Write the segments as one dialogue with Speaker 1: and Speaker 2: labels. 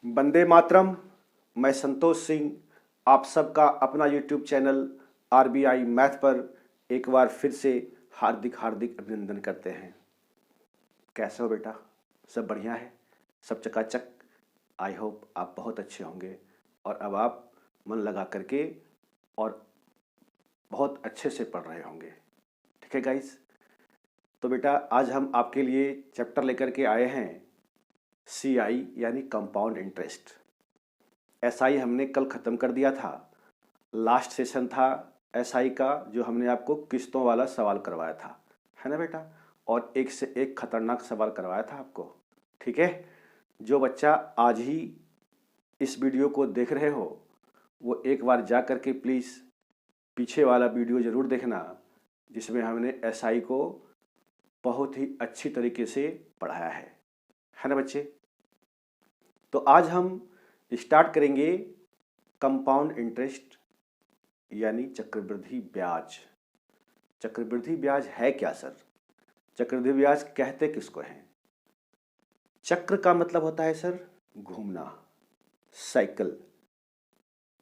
Speaker 1: वंदे मातरम। मैं संतोष सिंह आप सबका अपना यूट्यूब चैनल आरबीआई मैथ पर एक बार फिर से हार्दिक हार्दिक अभिनंदन करते हैं। कैसे हो बेटा? सब बढ़िया है, सब चकाचक। आई होप आप बहुत अच्छे होंगे और अब आप मन लगा करके और बहुत अच्छे से पढ़ रहे होंगे। ठीक है गाइस? तो बेटा आज हम आपके लिए चैप्टर लेकर के आए हैं CI यानी कंपाउंड इंटरेस्ट। SI हमने कल ख़त्म कर दिया था। लास्ट सेशन था SI का, जो हमने आपको किस्तों वाला सवाल करवाया था, है ना बेटा? और एक से एक खतरनाक सवाल करवाया था आपको। ठीक है? जो बच्चा आज ही इस वीडियो को देख रहे हो वो एक बार जा कर के प्लीज़ पीछे वाला वीडियो ज़रूर देखना, जिसमें हमने SI को बहुत ही अच्छी तरीके से पढ़ाया है ना बच्चे? तो आज हम स्टार्ट करेंगे कंपाउंड इंटरेस्ट यानी चक्रवृद्धि ब्याज। चक्रवृद्धि ब्याज है क्या सर? चक्रवृद्धि ब्याज कहते किसको हैं? चक्र का मतलब होता है सर घूमना, साइकिल।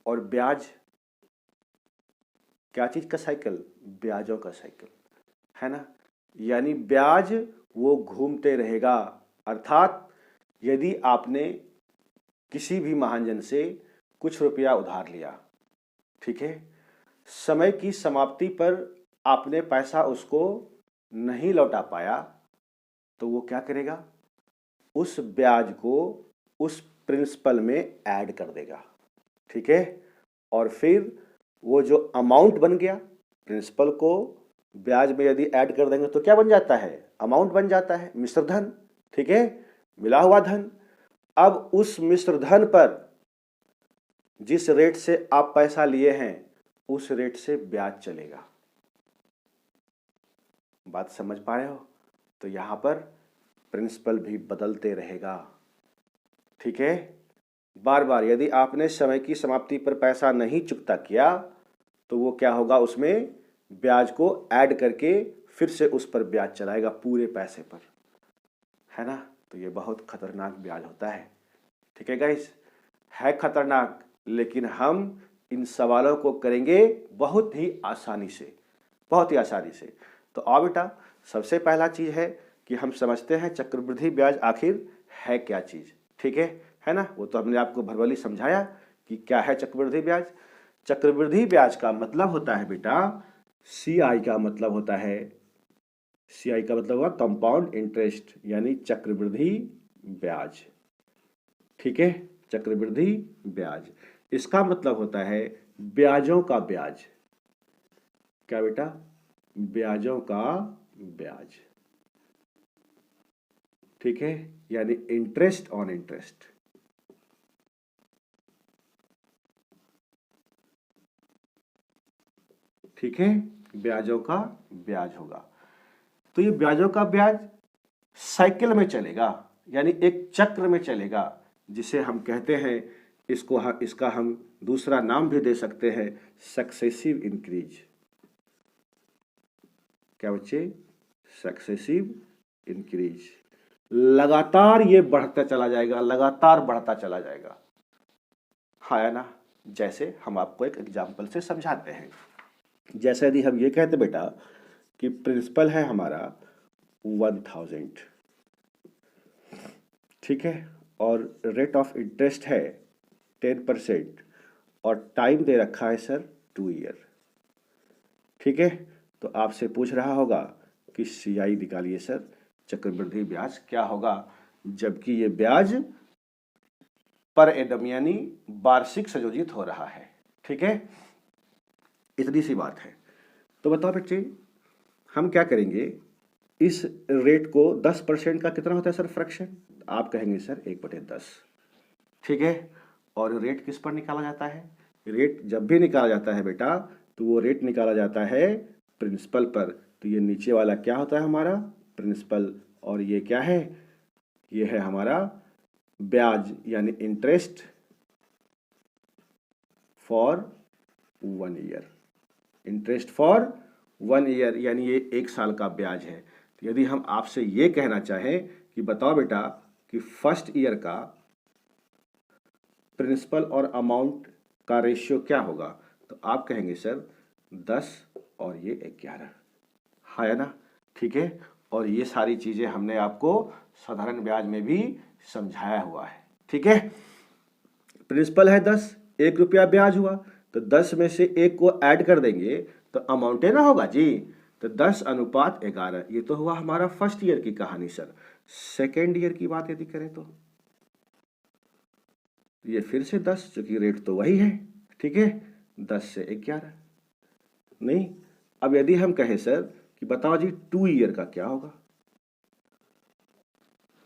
Speaker 1: और ब्याज क्या चीज़ का साइकिल? ब्याजों का साइकिल, है ना? यानी ब्याज वो घूमते रहेगा। अर्थात यदि आपने किसी भी महाजन से कुछ रुपया उधार लिया, ठीक है, समय की समाप्ति पर आपने पैसा उसको नहीं लौटा पाया, तो वो क्या करेगा? उस ब्याज को उस प्रिंसिपल में ऐड कर देगा। ठीक है? और फिर वो जो अमाउंट बन गया, प्रिंसिपल को ब्याज में यदि ऐड कर देंगे तो क्या बन जाता है? अमाउंट बन जाता है, मिश्र धन। ठीक है? मिला हुआ धन। अब उस मिश्र धन पर जिस रेट से आप पैसा लिए हैं उस रेट से ब्याज चलेगा। बात समझ पा रहे हो? तो यहां पर प्रिंसिपल भी बदलते रहेगा। ठीक है? बार बार यदि आपने समय की समाप्ति पर पैसा नहीं चुकता किया तो वो क्या होगा? उसमें ब्याज को ऐड करके फिर से उस पर ब्याज चलाएगा पूरे पैसे पर, है ना? तो ये बहुत खतरनाक ब्याज होता है। ठीक है गाइस? है खतरनाक, लेकिन हम इन सवालों को करेंगे बहुत ही आसानी से, बहुत ही आसानी से। तो आओ बेटा, सबसे पहला चीज़ है कि हम समझते हैं चक्रवृद्धि ब्याज आखिर है क्या चीज़। ठीक है ना? वो तो हमने आपको भरवली समझाया कि क्या है चक्रवृद्धि ब्याज। चक्रवृद्धि ब्याज का मतलब होता है बेटा, CI का मतलब होता है, CI का मतलब हुआ कंपाउंड इंटरेस्ट यानी चक्रवृद्धि ब्याज। ठीक है? चक्रवृद्धि ब्याज, इसका मतलब होता है ब्याजों का ब्याज। क्या बेटा? ब्याजों का ब्याज। ठीक है? यानी इंटरेस्ट ऑन इंटरेस्ट। ठीक है? ब्याजों का ब्याज होगा। तो ये ब्याजों का ब्याज साइकिल में चलेगा, यानी एक चक्र में चलेगा, जिसे हम कहते हैं, इसका हम दूसरा नाम भी दे सकते हैं, सक्सेसिव इंक्रीज। क्या बच्चे? Successive increase. लगातार ये बढ़ता चला जाएगा, लगातार बढ़ता चला जाएगा। हाँ है ना? जैसे हम आपको एक एग्जाम्पल से समझाते हैं। जैसे यदि हम ये कहते बेटा कि प्रिंसिपल है हमारा 1000, ठीक है, और रेट ऑफ इंटरेस्ट है 10% और टाइम दे रखा है सर 2 ईयर। ठीक है? तो आपसे पूछ रहा होगा कि CI निकालिए सर, चक्रवृद्धि ब्याज क्या होगा, जबकि ये ब्याज पर एडम यानी वार्षिक संयोजित हो रहा है। ठीक है? इतनी सी बात है। तो बताओ बच्चे, हम क्या करेंगे? इस रेट को 10% का कितना होता है सर फ्रैक्शन? आप कहेंगे सर 1/10। ठीक है? और रेट किस पर निकाला जाता है? रेट जब भी निकाला जाता है बेटा, तो वो रेट निकाला जाता है प्रिंसिपल पर। तो ये नीचे वाला क्या होता है हमारा? प्रिंसिपल। और ये क्या है? ये है हमारा ब्याज यानी interest for 1 year. Interest for 1 year यानी ये 1 साल का ब्याज है। तो यदि हम आपसे ये कहना चाहें कि बताओ बेटा कि फर्स्ट ईयर का प्रिंसिपल और अमाउंट का रेशियो क्या होगा, तो आप कहेंगे सर 10 और ये 11, है ना, ठीक है। और ये सारी चीजें हमने आपको साधारण ब्याज में भी समझाया हुआ है, ठीक है। प्रिंसिपल है 10, 1 रुपया ब्याज हुआ, तो 10 में से 1 को ऐड कर देंगे तो अमाउंट है ना होगा जी। तो 10:11, ये तो हुआ हमारा फर्स्ट ईयर की कहानी सर। सेकेंड ईयर की बात यदि करें तो ये फिर से 10, चूंकि रेट तो वही है, ठीक है, 10 से 11 नहीं। अब यदि हम कहें सर कि बताओ जी 2 ईयर का क्या होगा,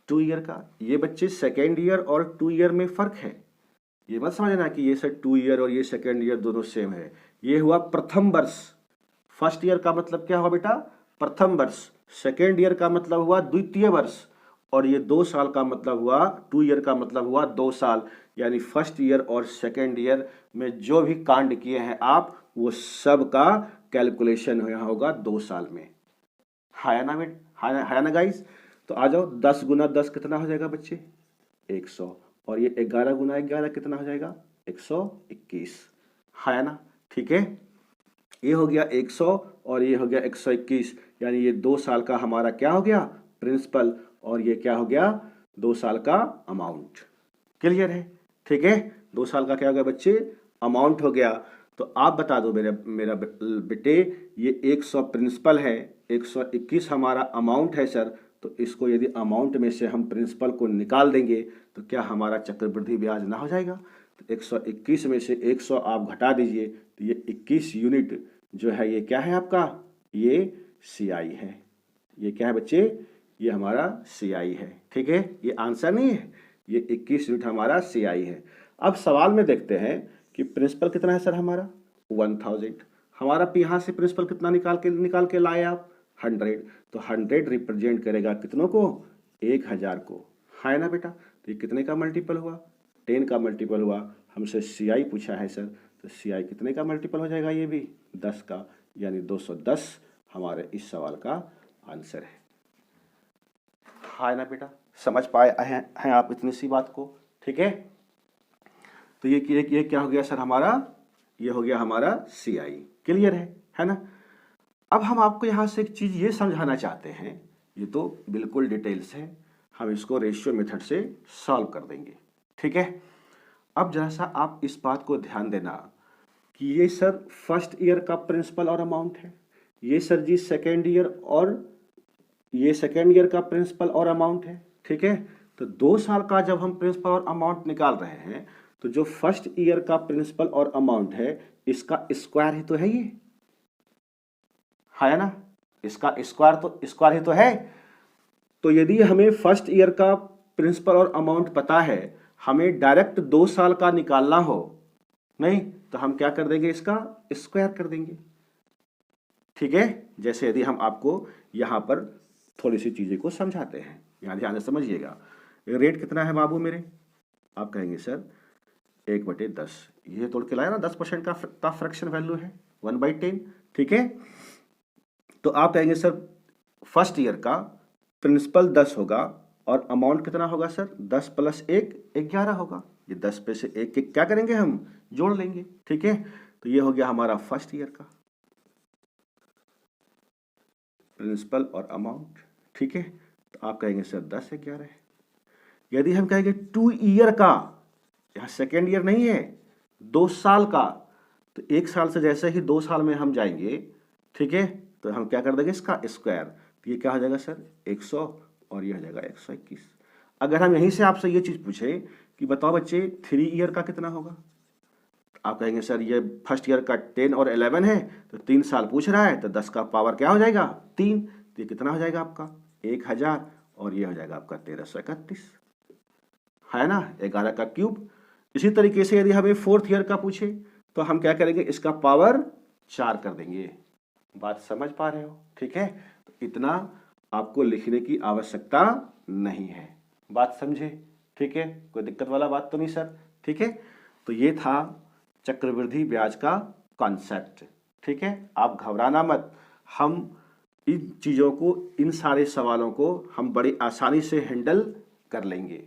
Speaker 1: 2 ईयर का, ये बच्चे सेकेंड ईयर और 2 ईयर में फर्क है, ये मत समझना कि ये सर 2 ईयर और ये सेकेंड ईयर दोनों सेम है। ये हुआ प्रथम वर्ष, फर्स्ट ईयर का मतलब क्या हुआ बेटा, प्रथम वर्ष, सेकेंड ईयर का मतलब हुआ द्वितीय वर्ष, और ये 2 साल का मतलब हुआ, 2 ईयर का मतलब हुआ 2 साल। यानी फर्स्ट ईयर और सेकेंड ईयर में जो भी कांड किए हैं आप, वो सब का कैलकुलेशन यहाँ होगा 2 साल में, है ना बेट, है ना गाइस। तो आ जाओ, 10 गुना 10 कितना हो जाएगा बच्चे, 100, और ये 11 गुना 11 कितना हो जाएगा, 121, है ना, ठीक है। ये हो गया 100 और ये हो गया 121, यानी ये 2 साल का हमारा क्या हो गया, प्रिंसिपल, और ये क्या हो गया, 2 साल का अमाउंट। क्लियर है, ठीक है। 2 साल का क्या हो गया बच्चे, अमाउंट हो गया। तो आप बता दो मेरा बेटे, ये 100 प्रिंसिपल है, 121 हमारा अमाउंट है सर। तो इसको यदि अमाउंट में से हम प्रिंसिपल को निकाल देंगे तो क्या हमारा चक्रवृद्धि ब्याज ना हो जाएगा। तो 121 में से 100 आप घटा दीजिए, तो ये 21 यूनिट जो है ये क्या है आपका, ये CI है। ये क्या है बच्चे, ये हमारा CI है, ठीक है। ये आंसर नहीं है, ये 21 यूनिट हमारा CI है। अब सवाल में देखते हैं कि प्रिंसिपल कितना है सर हमारा, 1000। हमारा यहाँ से प्रिंसिपल कितना निकाल के लाए आप, 100। तो 100 रिप्रेजेंट करेगा कितनों को, 1000 को, है ना बेटा। तो ये कितने का मल्टीपल हुआ, 10 का मल्टीपल हुआ। हमसे CI पूछा है सर, तो CI कितने का मल्टीपल हो जाएगा, ये भी 10 का, यानी 210 हमारे इस सवाल का आंसर है ना बेटा। समझ पाए हैं आप इतनी सी बात को, ठीक है। तो ये क्या हो गया सर हमारा, ये हो गया हमारा CI। क्लियर है ना। अब हम आपको यहाँ से एक चीज़ ये समझाना चाहते हैं, ये तो बिल्कुल डिटेल्स है, हम इसको रेशियो मेथड से सॉल्व कर देंगे, ठीक है। अब जरा सा आप इस बात को ध्यान देना कि ये सर फर्स्ट ईयर का प्रिंसिपल और अमाउंट है, ये सर जी सेकेंड ईयर, और ये सेकेंड ईयर का प्रिंसिपल और अमाउंट है, ठीक है। तो 2 साल का जब हम प्रिंसिपल और अमाउंट निकाल रहे हैं, तो जो फर्स्ट ईयर का प्रिंसिपल और अमाउंट है, इसका स्क्वायर ही तो है ये, है ना, इसका स्क्वायर ही तो है। तो यदि हमें फर्स्ट ईयर का प्रिंसिपल और अमाउंट पता है, हमें डायरेक्ट 2 साल का निकालना हो नहीं, तो हम क्या कर देंगे, इसका स्क्वायर कर देंगे, ठीक है। जैसे यदि हम आपको यहां पर थोड़ी सी चीजें को समझाते हैं, यहां ध्यान से समझिएगा। रेट कितना है बाबू मेरे, आप कहेंगे सर 1/10, ये तोड़ के लाया ना, 10% का फ्रैक्शन वैल्यू है 1/10, ठीक है। तो आप कहेंगे सर फर्स्ट ईयर का प्रिंसिपल 10 होगा और अमाउंट कितना होगा सर, 10 + 1 11 होगा। ये 10 पे से 1 के क्या करेंगे, हम जोड़ लेंगे, ठीक है। तो ये हो गया हमारा फर्स्ट ईयर का प्रिंसिपल और अमाउंट, ठीक है। तो आप कहेंगे सर 10 से 11 है। यदि हम कहेंगे 2 ईयर का, यहाँ सेकेंड ईयर नहीं है, 2 साल का, तो 1 साल से जैसे ही 2 साल में हम जाएंगे, ठीक है, तो हम क्या कर देंगे, इसका स्क्वायर। तो ये क्या हो जाएगा सर 100, और ये हो जाएगा 121। अगर हम यहीं से आपसे ये चीज पूछे कि बताओ बच्चे 3 ईयर का कितना होगा, आप कहेंगे सर ये फर्स्ट ईयर का 10 और 11 है, तो 3 साल पूछ रहा है, तो 10 का पावर क्या हो जाएगा, 3। तो ये कितना हो जाएगा आपका 1000, और ये हो जाएगा आपका 1331, है ना, 11 का क्यूब। इसी तरीके से यदि हमें 4th ईयर का पूछे, तो हम क्या करेंगे, इसका पावर 4 कर देंगे। बात समझ पा रहे हो, ठीक है। तो इतना आपको लिखने की आवश्यकता नहीं है, बात समझे, ठीक है। कोई दिक्कत वाला बात तो नहीं सर, ठीक है। तो ये था चक्रवृद्धि ब्याज का कॉन्सेप्ट, ठीक है। आप घबराना मत, हम इन चीज़ों को, इन सारे सवालों को हम बड़ी आसानी से हैंडल कर लेंगे,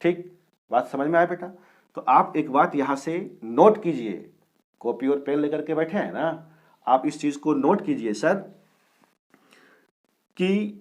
Speaker 1: ठीक। बात समझ में आया बेटा। तो आप एक बात यहां से नोट कीजिए, कॉपी और पेन लेकर के बैठे हैं ना, आप इस चीज को नोट कीजिए सर कि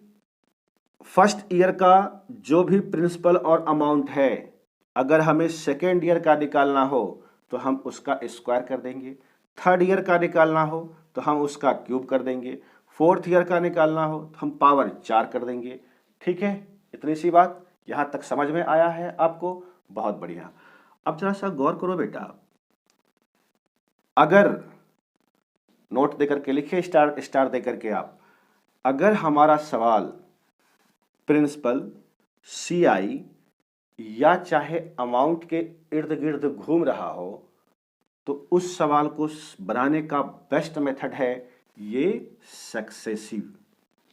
Speaker 1: फर्स्ट ईयर का जो भी प्रिंसिपल और अमाउंट है, अगर हमें सेकेंड ईयर का निकालना हो तो हम उसका स्क्वायर कर देंगे, थर्ड ईयर का निकालना हो तो हम उसका क्यूब कर देंगे, फोर्थ ईयर का निकालना हो तो हम पावर 4 कर देंगे। ठीक है, इतनी सी बात यहां तक समझ में आया है आपको? बहुत बढ़िया। अब जरा सा गौर करो बेटा, अगर नोट देकर के लिखिए, स्टार स्टार देकर के आप, अगर हमारा सवाल प्रिंसिपल, सीआई या चाहे अमाउंट के इर्द गिर्द घूम रहा हो तो उस सवाल को बनाने का बेस्ट मेथड है ये सक्सेसिव।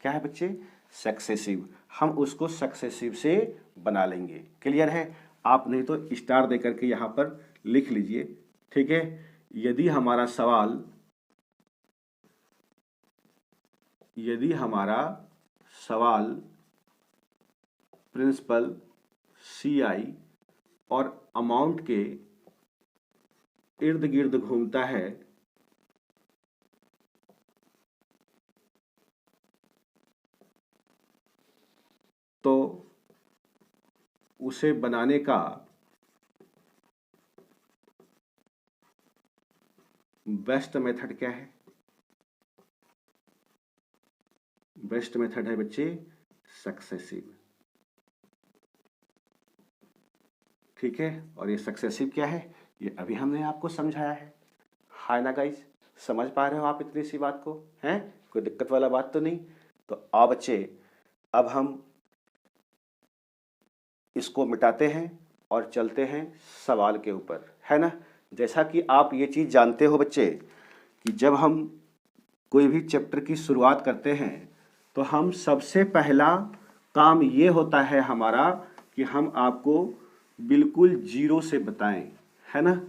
Speaker 1: क्या है बच्चे? सक्सेसिव। हम उसको सक्सेसिव से बना लेंगे। क्लियर है? आप नहीं तो स्टार देकर के यहां पर लिख लीजिए। ठीक है, यदि हमारा सवाल प्रिंसिपल, सीआई और अमाउंट के इर्द गिर्द घूमता है तो उसे बनाने का बेस्ट मेथड क्या है? बेस्ट मेथड है बच्चे सक्सेसिव। ठीक है, और ये सक्सेसिव क्या है ये अभी हमने आपको समझाया है। हाय ना गाइस, समझ पा रहे हो आप इतनी सी बात को? हैं, कोई दिक्कत वाला बात तो नहीं? तो आओ बच्चे, अब हम इसको मिटाते हैं और चलते हैं सवाल के ऊपर, है ना। जैसा कि आप ये चीज जानते हो बच्चे कि जब हम कोई भी चैप्टर की शुरुआत करते हैं तो हम सबसे पहला काम ये होता है हमारा कि हम आपको बिल्कुल जीरो से बताएं, है ना।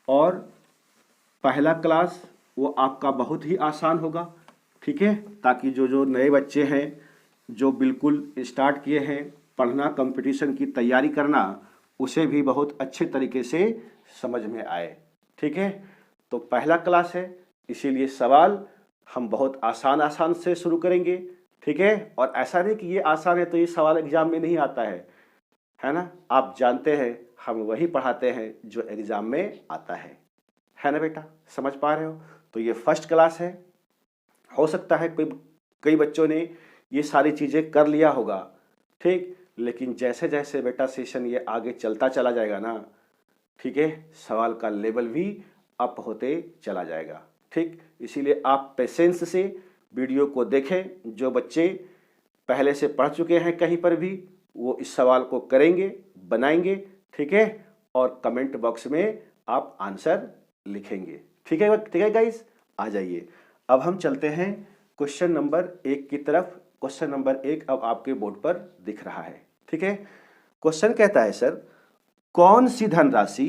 Speaker 1: और पहला क्लास वो आपका बहुत ही आसान होगा। ठीक है, ताकि जो नए बच्चे हैं जो बिल्कुल स्टार्ट किए हैं पढ़ना, कंपटीशन की तैयारी करना, उसे भी बहुत अच्छे तरीके से समझ में आए। ठीक है, तो पहला क्लास है, इसीलिए सवाल हम बहुत आसान से शुरू करेंगे। ठीक है, और ऐसा नहीं कि ये आसान है तो ये सवाल एग्जाम में नहीं आता है ना। आप जानते हैं हम वही पढ़ाते हैं जो एग्जाम में आता है ना बेटा, समझ पा रहे हो? तो ये फर्स्ट क्लास है। हो सकता है कई बच्चों ने ये सारी चीजें कर लिया होगा, ठीक, लेकिन जैसे जैसे बेटा सेशन ये आगे चलता चला जाएगा ना, ठीक है, सवाल का लेवल भी अप होते चला जाएगा। ठीक, इसीलिए आप पेशेंस से वीडियो को देखें। जो बच्चे पहले से पढ़ चुके हैं कहीं पर भी, वो इस सवाल को करेंगे, बनाएंगे। ठीक है, और कमेंट बॉक्स में आप आंसर लिखेंगे। ठीक है गाइस, आ जाइए। अब हम चलते हैं क्वेश्चन नंबर 1 की तरफ। क्वेश्चन नंबर 1 अब आपके बोर्ड पर दिख रहा है। ठीक है, क्वेश्चन कहता है सर, कौन सी धनराशि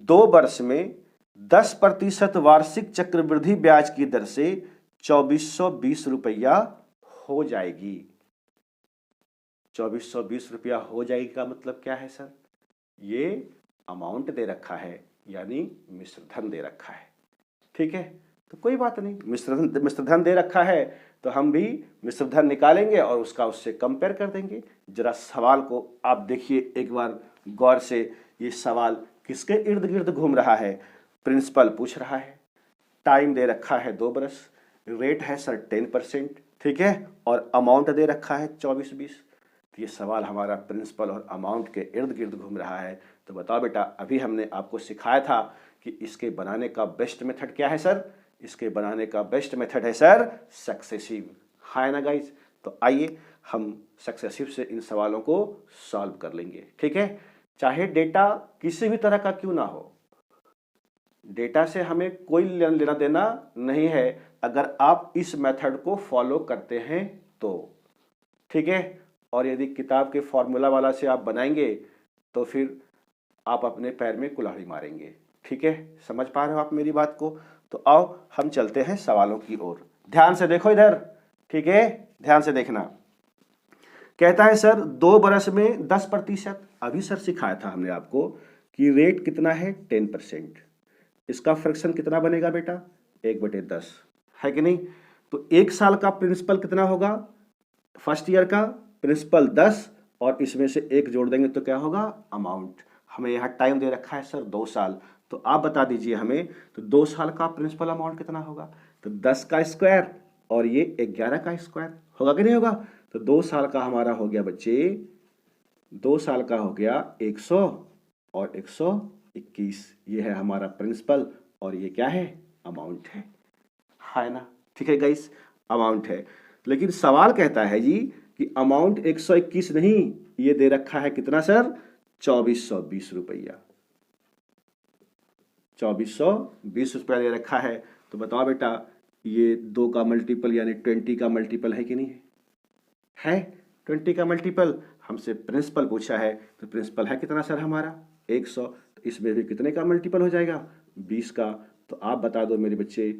Speaker 1: 2 वर्ष में 10% वार्षिक चक्रवृद्धि ब्याज की दर से 2420 रुपया हो जाएगी? 2420 रुपया हो जाएगी का मतलब क्या है सर? ये अमाउंट दे रखा है, यानी मिश्र धन दे रखा है। ठीक है, तो कोई बात नहीं, मिश्र धन दे रखा है तो हम भी मिश्र धन निकालेंगे और उससे कंपेयर कर देंगे। जरा सवाल को आप देखिए एक बार गौर से। ये सवाल किसके इर्द गिर्द घूम रहा है? प्रिंसिपल पूछ रहा है, टाइम दे रखा है 2 बरस, रेट है सर 10%, ठीक है, और अमाउंट दे रखा है 2420। तो ये सवाल हमारा प्रिंसिपल और अमाउंट के इर्द गिर्द घूम रहा है। तो बताओ बेटा, अभी हमने आपको सिखाया था कि इसके बनाने का बेस्ट मेथड क्या है सर? इसके बनाने का बेस्ट मेथड है सर सक्सेसिव। है ना गाइस? तो आइए हम सक्सेसिव से इन सवालों को सॉल्व कर लेंगे। ठीक है, चाहे डेटा किसी भी तरह का क्यों ना हो, डेटा से हमें कोई लेना देना नहीं है अगर आप इस मेथड को फॉलो करते हैं तो। ठीक है, और यदि किताब के फॉर्मूला वाला से आप बनाएंगे तो फिर आप अपने पैर में कुल्हाड़ी मारेंगे। ठीक है, समझ पा रहे हो आप मेरी बात को? तो आओ हम चलते हैं सवालों की ओर। ध्यान से देखो इधर, ठीक है, ध्यान से देखना। कहता है सर 2 बरस में 10%, अभी सर सिखाया था हमने आपको कि रेट कितना है 10%, इसका फ्रैक्शन कितना बनेगा बेटा 1/10, है कि नहीं। तो 1 साल का प्रिंसिपल कितना होगा, फर्स्ट ईयर का प्रिंसिपल 10 और इसमें से 1 जोड़ देंगे तो क्या होगा अमाउंट। हमें यहाँ टाइम दे रखा है सर 2 साल, तो आप बता दीजिए हमें, तो 2 साल का प्रिंसिपल अमाउंट कितना होगा, तो 10 का स्क्वायर और ये 11 का स्क्वायर होगा कि नहीं होगा। तो 2 साल का हमारा हो गया बच्चे, 2 साल का हो गया 100 और 121, ये है हमारा प्रिंसिपल और ये क्या है अमाउंट है ना। ठीक है गाइस, अमाउंट है। लेकिन सवाल कहता है जी कि अमाउंट 121 नहीं, ये दे रखा है कितना सर 2420 रुपया, 2420 रुपया दे रखा है। तो बताओ बेटा ये 2 का मल्टीपल यानी 20 का मल्टीपल है कि नहीं है 20 का मल्टीपल। हमसे प्रिंसिपल पूछा है तो प्रिंसिपल है कितना सर हमारा 100, तो इसमें भी कितने का मल्टीपल हो जाएगा 20 का। तो आप बता दो मेरे बच्चे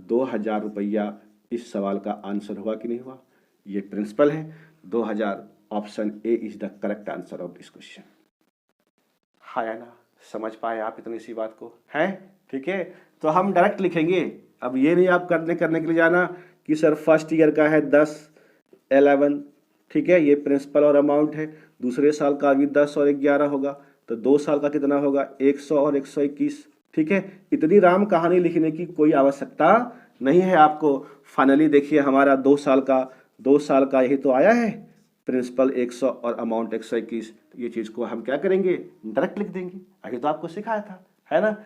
Speaker 1: 2000 रुपया इस सवाल का आंसर हुआ कि नहीं हुआ। ये प्रिंसिपल है 2000, option A is the correct answer of this question. है ना, समझ पाए आप इतनी सी बात को है। ठीक है, तो हम डायरेक्ट लिखेंगे। अब ये नहीं आप करने के लिए जाना कि सर फर्स्ट ईयर का है 10 11, ठीक है, ये प्रिंसिपल और अमाउंट है। दूसरे साल का भी 10 और 11 होगा, तो 2 साल का कितना होगा 100 और 121। ठीक है, इतनी राम कहानी लिखने की कोई आवश्यकता नहीं है आपको। फाइनली देखिए हमारा 2 साल का यही तो आया है, प्रिंसिपल 100 और अमाउंट 121। ये चीज को हम क्या करेंगे डायरेक्ट लिख देंगे, अभी तो आपको सिखाया था, है ना।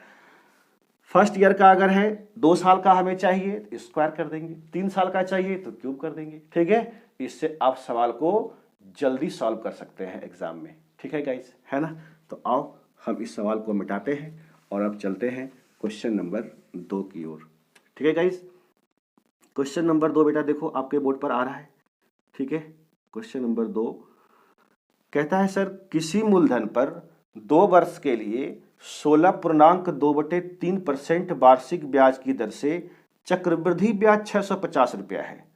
Speaker 1: फर्स्ट ईयर का अगर है 2 साल का हमें चाहिए तो स्क्वायर कर देंगे, 3 साल का चाहिए तो क्यूब कर देंगे। ठीक है, इससे आप सवाल को जल्दी सॉल्व कर सकते हैं एग्जाम में। ठीक है गाइस, है ना। तो आओ हम इस सवाल को मिटाते हैं और अब चलते हैं क्वेश्चन नंबर 2 की ओर। ठीक है गाइस, क्वेश्चन नंबर 2 बेटा देखो आपके बोर्ड पर आ रहा है। ठीक है, क्वेश्चन नंबर 2 कहता है सर किसी मूलधन पर 2 वर्ष के लिए 16.2/3% वार्षिक ब्याज की दर से चक्रवृद्धि ब्याज 650 रुपया है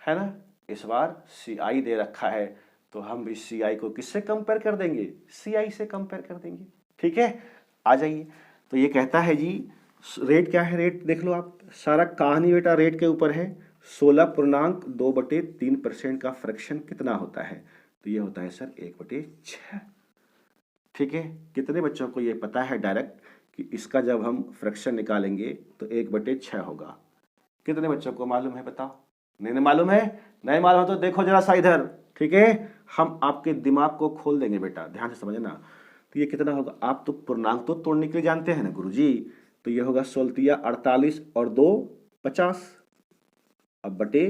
Speaker 1: ना। इस बार सीआई दे रखा है, तो हम इस सीआई को किससे कंपेयर कर देंगे, सीआई से कंपेयर कर देंगे। ठीक है, आ जाइए। तो ये कहता है जी रेट क्या है, रेट देख लो आप, सारा कहानी बेटा रेट के ऊपर है। 16.2/3% का फ्रैक्शन कितना होता है, तो ये होता है सर 1/6। ठीक है, कितने बच्चों को ये पता है डायरेक्ट कि इसका जब हम फ्रैक्शन निकालेंगे तो 1/6 होगा। कितने बच्चों को मालूम है बताओ, नहीं मालूम है, नहीं मालूम है तो देखो जरा सा इधर। ठीक है, हम आपके दिमाग को खोल देंगे बेटा, ध्यान से समझना। तो ये कितना होगा, आप तो पूर्णांक तो तोड़ने के लिए जानते हैं ना गुरुजी। तो ये होगा 16 48 और 2 50, अब बटे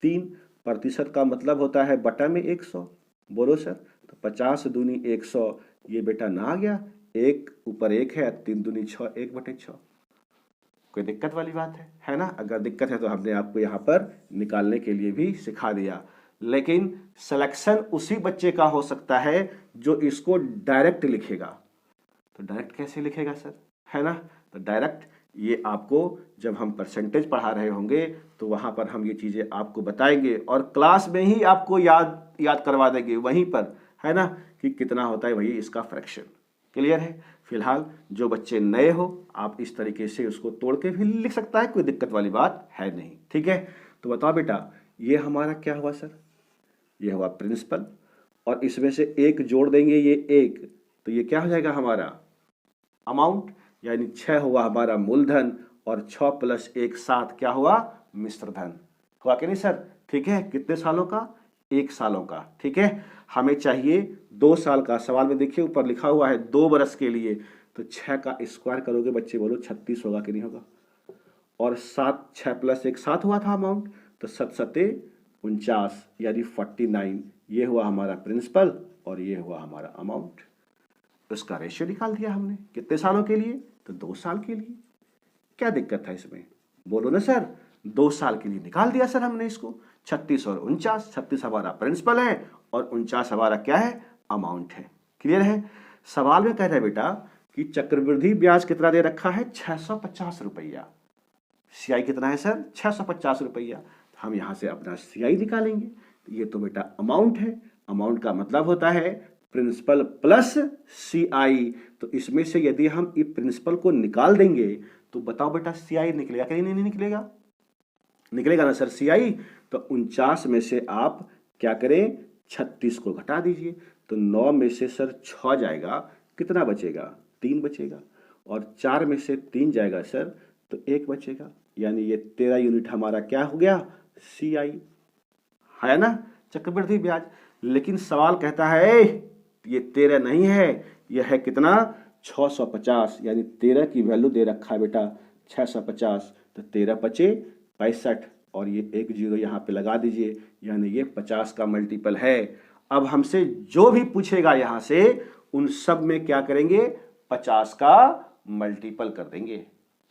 Speaker 1: 3, प्रतिशत का मतलब होता है बटा में 100। बोलो सर, तो 50 दूनी 100, ये बेटा ना आ गया, 1 ऊपर 1 है, 3 दूनी 6, 1/6। कोई दिक्कत वाली बात है ना। अगर दिक्कत है तो हमने आपको यहाँ पर निकालने के लिए भी सिखा दिया, लेकिन सिलेक्शन उसी बच्चे का हो सकता है जो इसको डायरेक्ट लिखेगा। तो डायरेक्ट कैसे लिखेगा सर, है ना। तो डायरेक्ट ये आपको जब हम परसेंटेज पढ़ा रहे होंगे तो वहां पर हम ये चीजें आपको बताएंगे और क्लास में ही आपको याद करवा देंगे वहीं पर, है ना, कि कितना होता है वही इसका फ्रैक्शन। क्लियर है। फिलहाल जो बच्चे नए हो आप इस तरीके से उसको तोड़ के भी लिख सकता है, कोई दिक्कत वाली बात है नहीं। ठीक है, तो बताओ बेटा ये हमारा क्या हुआ सर, ये हुआ प्रिंसिपल और इसमें से 1 जोड़ देंगे, ये 1, तो ये क्या हो जाएगा हमारा अमाउंट, यानी 6 हुआ हमारा मूलधन और 6 + 1 7 क्या हुआ मिश्र धन हुआ कि नहीं सर। ठीक है, कितने सालों का 1 सालों का। ठीक है, हमें चाहिए 2 साल का। सवाल में देखिए ऊपर लिखा हुआ है 2 वर्ष के लिए, तो 6 का स्क्वायर करोगे बच्चे बोलो 36 होगा कि नहीं होगा। और 7 6 + 1 7 हुआ था अमाउंट, तो 7 7 49 यानी 49, ये हुआ हमारा प्रिंसिपल और ये हुआ हमारा अमाउंट। उसका रेशियो निकाल दिया हमने, कितने सालों के लिए, तो 2 साल के लिए। क्या दिक्कत था इसमें, बोलो ना सर। 2 साल के लिए निकाल दिया सर हमने इसको, 36 और 49, 36 हमारा प्रिंसिपल है और 49 हमारा क्या है अमाउंट है। क्लियर है। सवाल में कह रहे बेटा कि चक्रवृद्धि ब्याज कितना दे रखा है 650 रुपया। सीआई कितना है सर 650 रुपया। हम यहां से अपना सीआई निकालेंगे। तो ये तो बेटा अमाउंट है, अमाउंट का मतलब होता है प्रिंसिपल प्लस CI। तो इसमें से यदि हम ये प्रिंसिपल को निकाल देंगे तो बताओ बेटा CI निकलेगा कि नहीं निकलेगा? निकलेगा ना सर CI। तो 49 में से आप क्या करें, 36 को घटा दीजिए। तो 9 में से सर 6 जाएगा, कितना बचेगा? 3 बचेगा। और 4 में से 3 जाएगा सर तो 1 बचेगा, यानी ये 13 यूनिट हमारा क्या हो गया? CI है ना, चक्रवृद्धि ब्याज। लेकिन सवाल कहता है ये 13 नहीं है, यह है कितना? 650, यानी 13 की वैल्यू दे रखा है बेटा 650। तो 13 पचे 65 और ये एक जीरो यहाँ पे लगा दीजिए, यानी ये 50 का मल्टीपल है। अब हमसे जो भी पूछेगा यहाँ से उन सब में क्या करेंगे? 50 का मल्टीपल कर देंगे,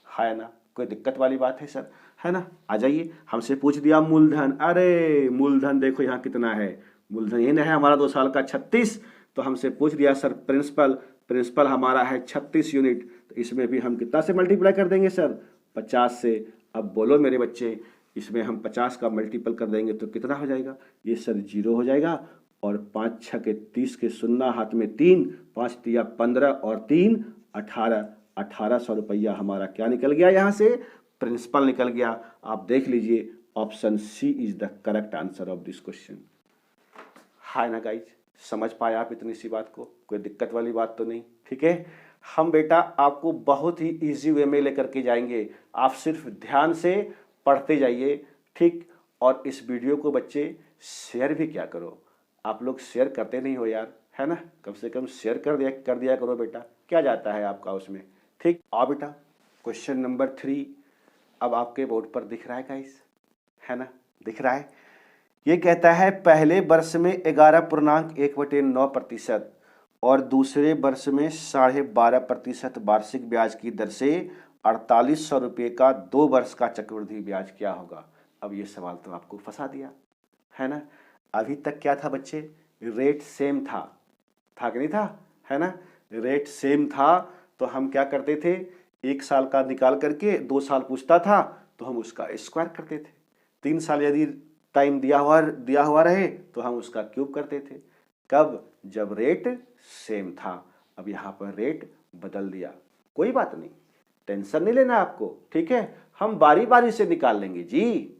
Speaker 1: है ना? कोई दिक्कत वाली बात है सर? है ना? आ जाइए, हमसे पूछ दिया मूलधन। अरे मूलधन देखो यहाँ कितना है, मूलधन ये नहीं है हमारा 2 साल का 36। तो हमसे पूछ दिया सर प्रिंसिपल हमारा है 36 यूनिट। तो इसमें भी हम कितना से मल्टीप्लाई कर देंगे सर? 50 से। अब बोलो मेरे बच्चे, इसमें हम 50 का मल्टीपल कर देंगे तो कितना हो जाएगा? ये सर 0 हो जाएगा। और 5 6 के 30 के शून्ना हाथ में 3, 5 तिया 15 और 3 18, 1800 रुपया हमारा क्या निकल गया? यहाँ से प्रिंसिपल निकल गया। आप देख लीजिए, option C is the correct answer of this question. Hi ना गाइज, समझ पाए आप इतनी सी बात को? कोई दिक्कत वाली बात तो नहीं? ठीक है, हम बेटा आपको बहुत ही इजी वे में लेकर के जाएंगे। आप सिर्फ ध्यान से पढ़ते जाइए, ठीक। और इस वीडियो को बच्चे शेयर भी क्या करो, आप लोग शेयर करते नहीं हो यार, है ना? कम से कम शेयर कर दिया करो बेटा, क्या जाता है आपका उसमें, ठीक। आओ बेटा, क्वेश्चन नंबर 3 अब आपके बोर्ड पर दिख रहा है गाइस, है ना? दिख रहा है। ये कहता है पहले वर्ष में 11.1/9% और दूसरे वर्ष में 12.5% वार्षिक ब्याज की दर से 4800 रुपये का 2 वर्ष का चक्रवृद्धि ब्याज क्या होगा? अब ये सवाल तो आपको फंसा दिया, है ना? अभी तक क्या था बच्चे? रेट सेम था कि नहीं था, है ना? रेट सेम था तो हम क्या करते थे, 1 साल का निकाल करके 2 साल पूछता था तो हम उसका स्क्वायर करते थे। 3 साल यदि टाइम दिया हुआ रहे तो हम उसका क्यूब करते थे। कब? जब रेट सेम था। अब यहाँ पर रेट बदल दिया, कोई बात नहीं, टेंशन नहीं लेना आपको, ठीक है। हम बारी बारी से निकाल लेंगे जी,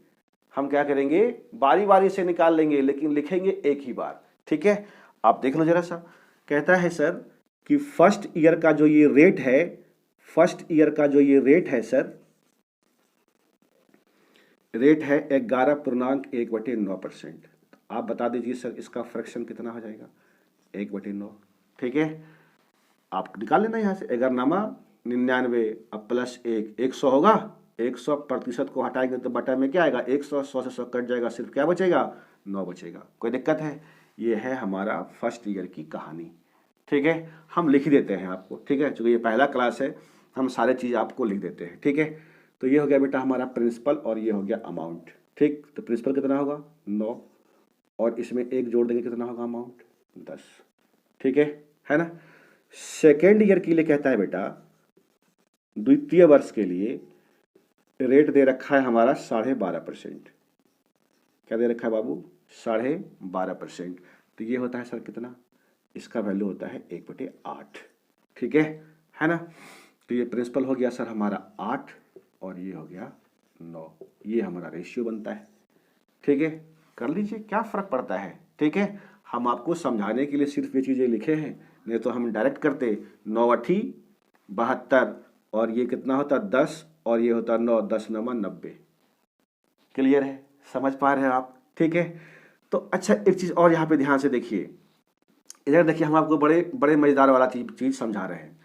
Speaker 1: हम क्या करेंगे, बारी बारी से निकाल लेंगे, लेकिन लिखेंगे एक ही बार, ठीक है। आप देख लो जरा सा, कहता है सर कि फर्स्ट ईयर का जो ये रेट है सर, रेट है 11.1/9%। आप बता दीजिए सर इसका फ्रैक्शन कितना हो जाएगा? 1/9, ठीक है। आप निकाल लेना यहाँ से, 99 अब प्लस 100 होगा। 100% को हटाएंगे तो बटा में क्या आएगा? 100, 100 से 100 कट जाएगा, सिर्फ क्या बचेगा? 9 बचेगा। कोई दिक्कत है? ये है हमारा फर्स्ट ईयर की कहानी, ठीक है। हम लिख देते हैं आपको, ठीक है, चूंकि ये पहला क्लास है हम सारे चीज़ आपको लिख देते हैं, ठीक है। तो ये हो गया बेटा हमारा प्रिंसिपल और ये हो गया अमाउंट, ठीक। तो प्रिंसिपल कितना होगा? 9 और इसमें 1 जोड़ देंगे, कितना होगा अमाउंट? 10, ठीक है ना। सेकेंड ईयर के लिए कहता है बेटा, द्वितीय वर्ष के लिए रेट दे रखा है हमारा 12.5%। क्या दे रखा है बाबू? 12.5%। तो ये होता है सर कितना? इसका वैल्यू होता है 1/8, ठीक है ना। तो ये प्रिंसिपल हो गया सर हमारा 8 और ये हो गया 9, ये हमारा रेशियो बनता है, ठीक है। कर लीजिए, क्या फर्क पड़ता है, ठीक है। हम आपको समझाने के लिए सिर्फ ये चीज़ें लिखे हैं, नहीं तो हम डायरेक्ट करते 9 8 72 और ये कितना होता 10 और ये होता 9, 10 9 90। क्लियर है? समझ पा रहे हैं आप? ठीक है। तो अच्छा एक चीज़ और यहाँ पे ध्यान से देखिए, इधर देखिए, हम आपको बड़े बड़े मज़ेदार वाला चीज़ समझा रहे हैं।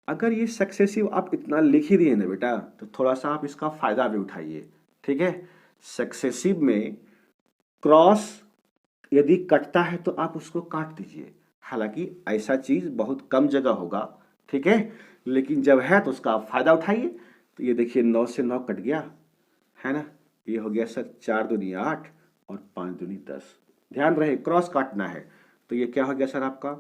Speaker 1: अगर ये सक्सेसिव आप इतना लिख ही दिए ना बेटा, तो थोड़ा सा आप इसका फ़ायदा भी उठाइए, ठीक है। सक्सेसिव में क्रॉस यदि कटता है तो आप उसको काट दीजिए, हालांकि ऐसा चीज़ बहुत कम जगह होगा, ठीक है, लेकिन जब है तो उसका आप फ़ायदा उठाइए। तो ये देखिए 9 से 9 कट गया, है ना। ये हो गया सर 4 दूनी 8 और 5 दूनी 10। ध्यान रहे क्रॉस काटना है। तो ये क्या हो गया सर आपका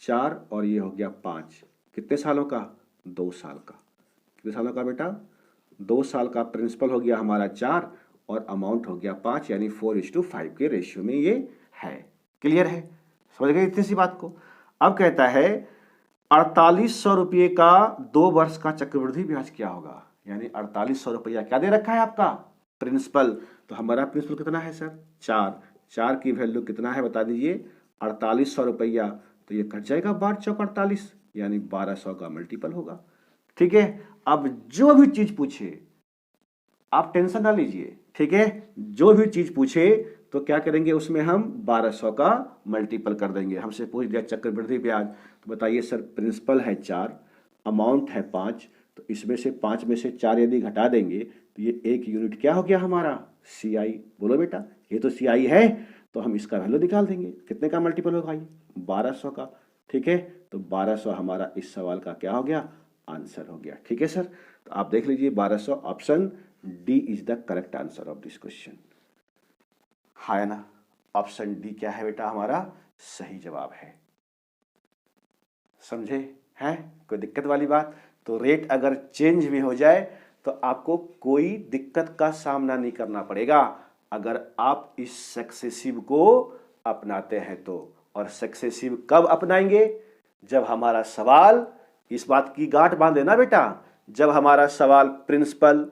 Speaker 1: 4 और ये हो गया 5। कितने सालों का? 2 साल का। कितने सालों का बेटा? 2 साल का। प्रिंसिपल हो गया हमारा 4 और अमाउंट हो गया 5, यानी 4:5 के रेशियो में ये है। क्लियर है? समझ गए इतनी सी बात को? अब कहता है 4800 रुपये का 2 वर्ष का चक्रवृद्धि ब्याज क्या होगा, यानी 4800 रुपया क्या दे रखा है आपका प्रिंसिपल। तो हमारा प्रिंसिपल कितना है सर 4 की वैल्यू कितना है बता दीजिए 4800 रुपया, तो ये कट जाएगा 12 चौक 48 यानी 1200 का मल्टीपल होगा। ठीक है, अब जो भी चीज पूछे आप टेंशन ना लीजिए, ठीक है, जो भी चीज पूछे तो क्या करेंगे उसमें हम 1200 का मल्टीपल कर देंगे। हमसे पूछ दिया चक्रवृद्धि ब्याज, तो बताइए सर प्रिंसिपल है 4, अमाउंट है 5, तो इसमें से 5 में से 4 यदि घटा देंगे तो ये 1 यूनिट क्या हो गया हमारा CI। बोलो बेटा ये तो CI है, तो हम इसका वैल्यू निकाल देंगे, कितने का मल्टीपल होगा ये 1200 का। ठीक है, तो 1200 हमारा इस सवाल का क्या हो गया आंसर हो गया। ठीक है सर, तो आप देख लीजिए 1200 option D is the correct answer of this question. हाँ ना, ऑप्शन डी क्या है बेटा हमारा सही जवाब है। समझे हैं, कोई दिक्कत वाली बात? तो रेट अगर चेंज भी हो जाए तो आपको कोई दिक्कत का सामना नहीं करना पड़ेगा अगर आप इस सक्सेसिव को अपनाते हैं तो। और सक्सेसिव कब अपनाएंगे? जब हमारा सवाल, इस बात की गांठ बांध लेना बेटा, जब हमारा सवाल प्रिंसिपल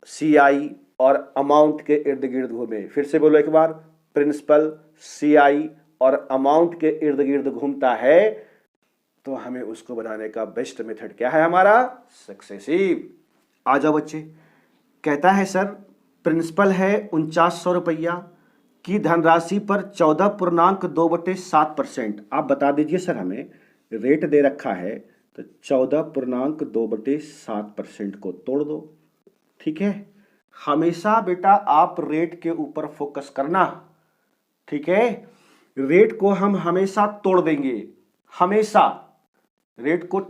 Speaker 1: CI और अमाउंट के इर्द गिर्द घूमे। फिर से बोलो एक बार, प्रिंसिपल CI और अमाउंट के इर्द गिर्द घूमता है तो हमें उसको बनाने का बेस्ट मेथड क्या है हमारा सक्सेसिव। आ जाओ बच्चे, कहता है सर प्रिंसिपल है 4900 रुपया की धनराशि पर 14.2/7%। आप बता दीजिए सर, हमें रेट दे रखा है तो 14.2/7% को तोड़ दो। ठीक है, हमेशा बेटा आप रेट के ऊपर फोकस करना। ठीक है, रेट को हम हमेशा तोड़ देंगे, हमेशा रेट को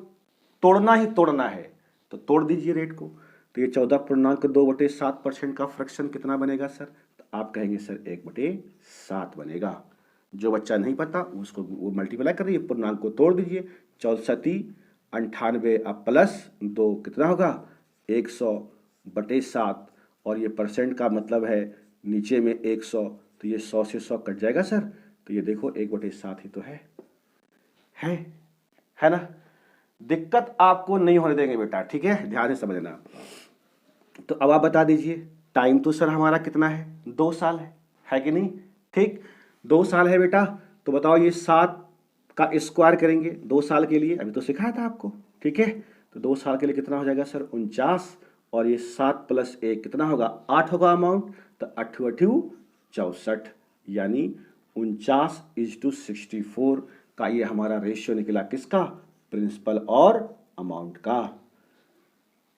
Speaker 1: तोड़ना ही तोड़ना है, तो तोड़ दीजिए रेट को। तो ये 14.2/7% का फ्रैक्शन कितना बनेगा सर? तो आप कहेंगे सर 1/7 बनेगा। जो बच्चा नहीं पता उसको वो मल्टीप्लाई कर दीजिए, पूर्णांक को तोड़ दीजिए। 6498 अब प्लस 2 कितना होगा 100/7, और ये परसेंट का मतलब है नीचे में 100, तो ये 100 से 100 कट जाएगा सर। तो ये देखो 1/7 ही तो है ना। दिक्कत आपको नहीं होने देंगे बेटा, ठीक है, ध्यान से समझना। तो अब आप बता दीजिए टाइम तो सर हमारा कितना है 2 साल है कि नहीं? ठीक, 2 साल है बेटा, तो बताओ ये 7 का स्क्वायर करेंगे 2 साल के लिए, अभी तो सिखाया था आपको। ठीक है, तो 2 साल के लिए कितना हो जाएगा सर 49, और ये 7 + 1 कितना होगा 8 होगा अमाउंट, तो 8 × 8 64, यानी 49:64 का ये हमारा रेशियो निकला किसका प्रिंसिपल और अमाउंट का।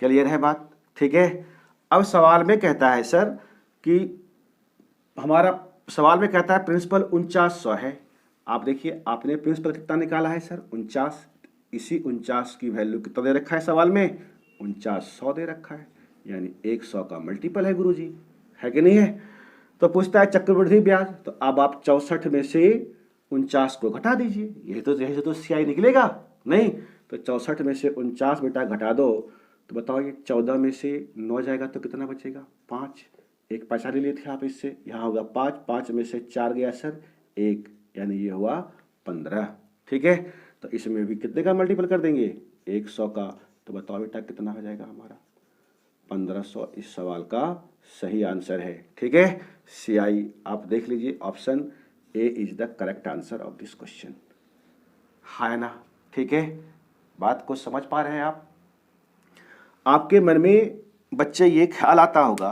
Speaker 1: क्लियर है बात? ठीक है, अब सवाल में कहता है सर कि हमारा सवाल में कहता है प्रिंसिपल 4900 है। आप देखिए आपने प्रिंसिपल कितना निकाला है सर 49, इसी 49 की वैल्यू कितना दे रखा है सवाल में 4900 दे रखा है, यानी 100 का मल्टीपल है गुरुजी, है कि नहीं है? तो पूछता है चक्रवृद्धि ब्याज, तो अब आप 64 में से 49 को घटा दीजिए, यही तो CI निकलेगा नहीं। तो 64 में से 49 बेटा घटा दो, तो बताओ ये 14 में से 9 जाएगा तो कितना बचेगा 5, एक पैसा ले लिए थे आप इससे, यहाँ होगा 5, 5 में से 4 गया सर 1, यानी ये हुआ 15। ठीक है, तो इसमें भी कितने का मल्टीपल कर देंगे 100 का, तो बताओ बेटा कितना हो जाएगा हमारा 1500 इस सवाल का सही आंसर है। ठीक है, CI आप देख लीजिए option A is the correct answer of this question, है ना? ठीक है, बात को समझ पा रहे हैं आप? आपके मन में बच्चे ये ख्याल आता होगा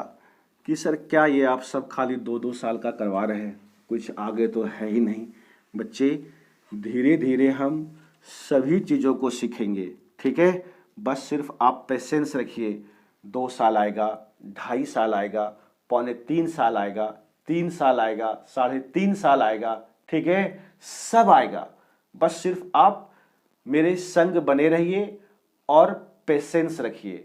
Speaker 1: कि सर क्या ये आप सब खाली 2-2 साल का करवा रहे हैं, कुछ आगे तो है ही नहीं। बच्चे धीरे धीरे हम सभी चीज़ों को सीखेंगे। ठीक है, बस सिर्फ आप पेशेंस रखिए, 2 साल आएगा, 2.5 साल आएगा, 2.25 साल आएगा, 3 साल आएगा, 3.5 साल आएगा। ठीक है, सब आएगा, बस सिर्फ आप मेरे संग बने रहिए और पेशेंस रखिए।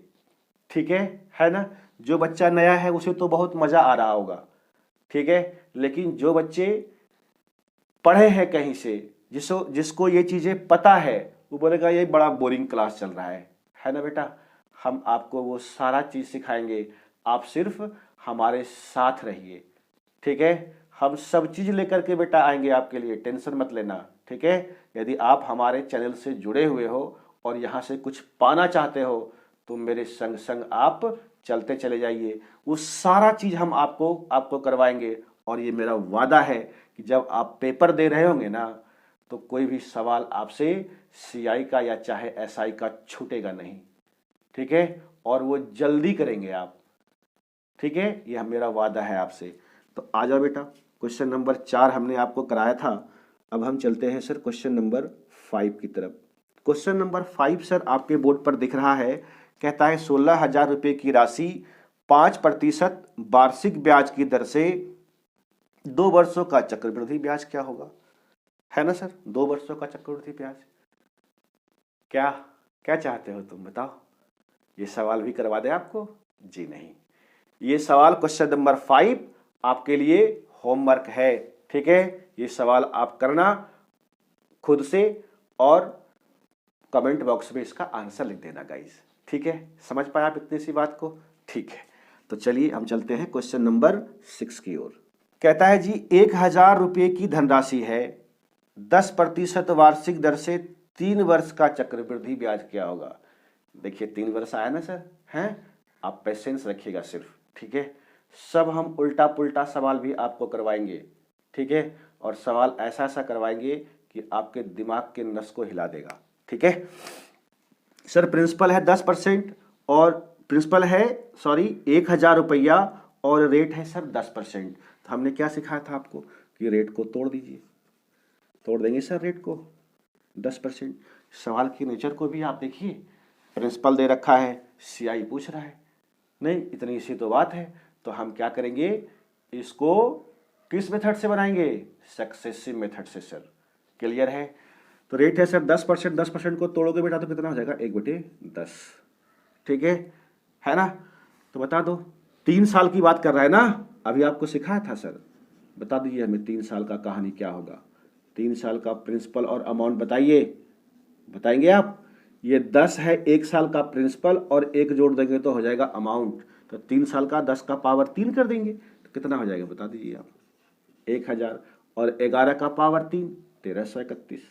Speaker 1: ठीक है ना? जो बच्चा नया है उसे तो बहुत मज़ा आ रहा होगा, ठीक है, लेकिन जो बच्चे पढ़े हैं कहीं से, जिसको ये चीज़ें पता है, वो बोलेगा ये बड़ा बोरिंग क्लास चल रहा है ना बेटा? हम आपको वो सारा चीज़ सिखाएंगे, आप सिर्फ हमारे साथ रहिए। ठीक है, हम सब चीज़ लेकर के बेटा आएंगे आपके लिए, टेंशन मत लेना। ठीक है, यदि आप हमारे चैनल से जुड़े हुए हो और यहाँ से कुछ पाना चाहते हो तो मेरे संग संग आप चलते चले जाइए। वो सारा चीज़ हम आपको करवाएंगे। और ये मेरा वादा है कि जब आप पेपर दे रहे होंगे ना तो कोई भी सवाल आपसे सीआई का या चाहे एसआई का छूटेगा नहीं, ठीक है। और वो जल्दी करेंगे आप, ठीक है। यह मेरा वादा है आपसे। तो आ जाओ बेटा, क्वेश्चन नंबर 4 हमने आपको कराया था। अब हम चलते हैं सर क्वेश्चन नंबर 5 की तरफ। क्वेश्चन नंबर 5 सर आपके बोर्ड पर दिख रहा है, कहता है 16,000 रुपये की राशि 5% वार्षिक ब्याज की दर से 2 वर्षों का चक्रवृद्धि ब्याज क्या होगा, है ना सर। 2 वर्षों का चक्रवृद्धि ब्याज क्या क्या चाहते हो तुम बताओ। ये सवाल भी करवा दे आपको? जी नहीं, ये सवाल क्वेश्चन नंबर 5 आपके लिए होमवर्क है, ठीक है। ये सवाल आप करना खुद से और कमेंट बॉक्स में इसका आंसर लिख देना गाइस, ठीक है। समझ पाए आप इतनी सी बात को? ठीक है, तो चलिए हम चलते हैं क्वेश्चन नंबर 6 की ओर। कहता है जी 1,000 रुपये की धनराशि है, 10% वार्षिक दर से 3 वर्ष का चक्रवृद्धि ब्याज क्या होगा। देखिए 3 वर्ष आया ना सर, हैं। आप पेशेंस रखिएगा सिर्फ, ठीक है। सब हम उल्टा पुल्टा सवाल भी आपको करवाएंगे, ठीक है। और सवाल ऐसा ऐसा करवाएंगे कि आपके दिमाग के नस को हिला देगा, ठीक है। सर प्रिंसिपल है 10% और प्रिंसिपल है 1,000 रुपया और रेट है सर 10%। तो हमने क्या सिखाया था आपको कि रेट को तोड़ दीजिए, तोड़ देंगे सर रेट को 10%। सवाल की नेचर को भी आप देखिए, प्रिंसिपल दे रखा है, सीआई पूछ रहा है, नहीं इतनी सी तो बात है। तो हम क्या करेंगे, इसको किस मेथड से बनाएंगे, सक्सेसिव मेथड से सर। क्लियर है। तो रेट है सर 10%, 10% को तोड़ोगे बेटा तो कितना हो जाएगा 1/10, ठीक है ना। तो बता दो 3 साल की बात कर रहा है ना, अभी आपको सिखाया था सर। बता दीजिए हमें 3 साल का कहानी क्या होगा। 3 साल का प्रिंसिपल और अमाउंट बताइए, बताएंगे आप। ये 10 है 1 साल का प्रिंसिपल और 1 जोड़ देंगे तो हो जाएगा अमाउंट। तो 3 साल का 10 का पावर 3 कर देंगे तो कितना हो जाएगा बता दीजिए आप। 1,000 और 11 का पावर 3, 1331,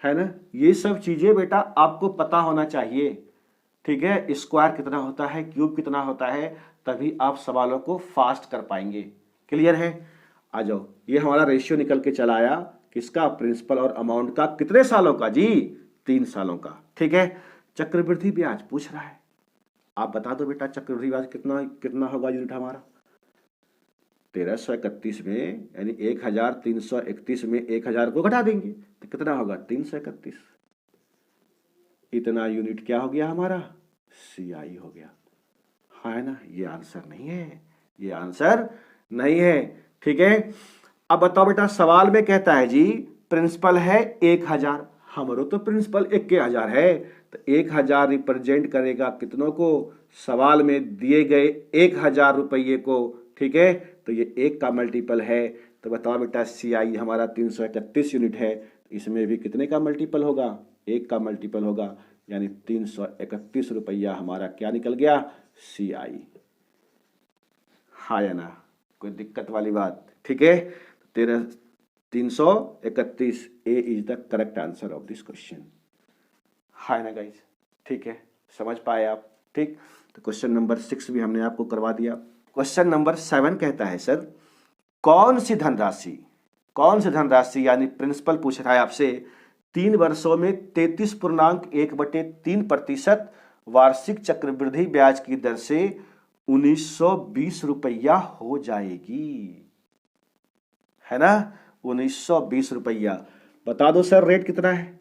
Speaker 1: है ना। ये सब चीजें बेटा आपको पता होना चाहिए, ठीक है। स्क्वायर कितना होता है, क्यूब कितना होता है, तभी आप सवालों को फास्ट कर पाएंगे। क्लियर है। आ जाओ, ये हमारा रेशियो निकल के चला आया किसका, प्रिंसिपल और अमाउंट का। कितने सालों का जी, 3 सालों का, ठीक है। चक्रवृद्धि ब्याज पूछ रहा है, आप बता दो बेटा चक्रवृद्धि ब्याज कितना होगा यूनिट हमारा। 1331 में यानी 1,331 में 1,000 को घटा देंगे तो कितना होगा 331। इतना यूनिट क्या हो गया हमारा, सीआई हो गया, है ना। ये आंसर नहीं है, ये आंसर नहीं है, ठीक है। अब बताओ बेटा, सवाल में कहता है जी प्रिंसिपल है 1,000, हमारो तो प्रिंसिपल 1,000 है, तो 1,000 रिप्रेजेंट करेगा कितनों को, सवाल में दिए गए 1,000 रुपये को, ठीक है। तो ये 1 का मल्टीपल है। तो बताओ बेटा सीआई हमारा 331 यूनिट है, इसमें भी कितने का मल्टीपल होगा, 1 का मल्टीपल होगा, यानी 331 रुपया हमारा क्या निकल गया, सीआई। हाँ या ना, कोई दिक्कत वाली बात, ठीक है। 331 A is the correct answer of this question, है ना गाइज, ठीक है। समझ पाए आप, ठीक। तो क्वेश्चन नंबर 6 भी हमने आपको करवा दिया। क्वेश्चन नंबर 7 कहता है सर कौन सी धनराशि यानी प्रिंसिपल पूछ रहा है आपसे 3 वर्षों में 33.1/3% वार्षिक चक्रवृद्धि ब्याज की दर से 1920 रुपया हो जाएगी, है ना। 1920 रुपया। बता दो सर रेट कितना है,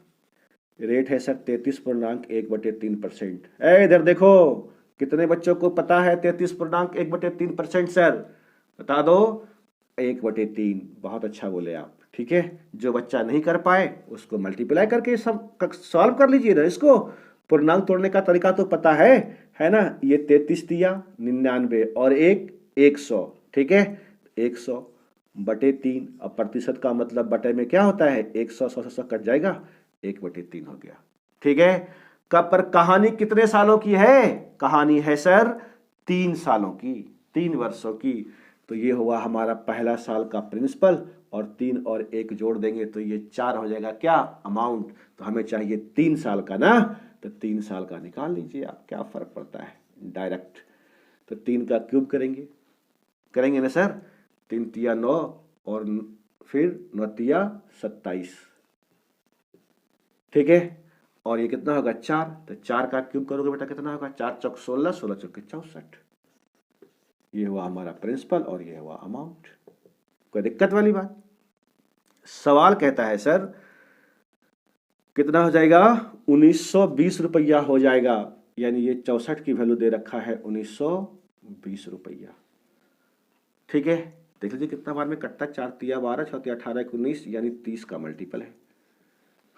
Speaker 1: रेट है सर 33.1/3%। इधर देखो कितने बच्चों को पता है 33.1/3% सर, बता दो 1/3। बहुत अच्छा बोले आप, ठीक है। जो बच्चा नहीं कर पाए उसको मल्टीप्लाई करके सॉल्व कर लीजिए ना। इसको पूर्णांक तोड़ने का तरीका तो पता है ना। ये 33 दिया, 99 और 100, ठीक है। 100/3, अब प्रतिशत का मतलब बटे में क्या होता है, 100 100 कट जाएगा, 1/3 हो गया, ठीक है। कब पर कहानी कितने सालों की है, कहानी है सर 3 सालों की, 3 वर्षों की। तो ये हुआ हमारा पहला साल का प्रिंसिपल और 3 और 1 जोड़ देंगे तो ये 4 हो जाएगा क्या अमाउंट। तो हमें चाहिए 3 साल का ना, तो 3 साल का निकाल लीजिए आप, क्या फ़र्क पड़ता है डायरेक्ट। तो 3 का क्यूब करेंगे ना सर, 3 तिया 9 और फिर 9 तिया 27, ठीक है। और ये कितना होगा 4, तो 4 का क्यूब करोगे बेटा कितना होगा, 4 चौक 16, 16 चौक 64। ये हुआ हमारा प्रिंसिपल और ये हुआ अमाउंट। कोई दिक्कत वाली बात? सवाल कहता है सर कितना हो जाएगा, 1920 रुपया हो जाएगा, यानी ये 64 की वैल्यू दे रखा है 1920 रुपया, ठीक है। देख लीजिए कितना बार में कटता, 4 तिया 12, 6 तिया 18, 19, यानी 30 का मल्टीपल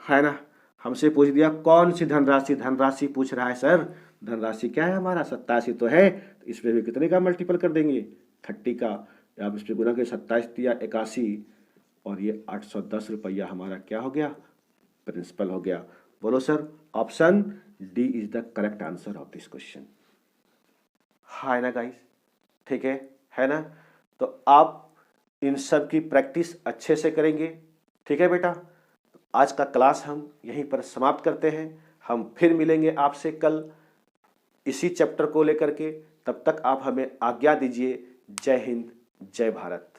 Speaker 1: है ना। हमसे पूछ दिया कौन सी धनराशि, धनराशि पूछ रहा है सर, धनराशि क्या है हमारा 87 तो है, तो इसमें भी कितने का मल्टीपल कर देंगे 30 का, आप इस पर गुना के 27 तिया 81 और ये 810 रुपया हमारा क्या हो गया, प्रिंसिपल हो गया। बोलो sir option D is the correct answer of this question, है ना गाइस, ठीक है ना। तो आप इन सब की प्रैक्टिस अच्छे से करेंगे, ठीक है बेटा। आज का क्लास हम यहीं पर समाप्त करते हैं, हम फिर मिलेंगे आपसे कल इसी चैप्टर को लेकर के। तब तक आप हमें आज्ञा दीजिए। जय हिंद, जय भारत।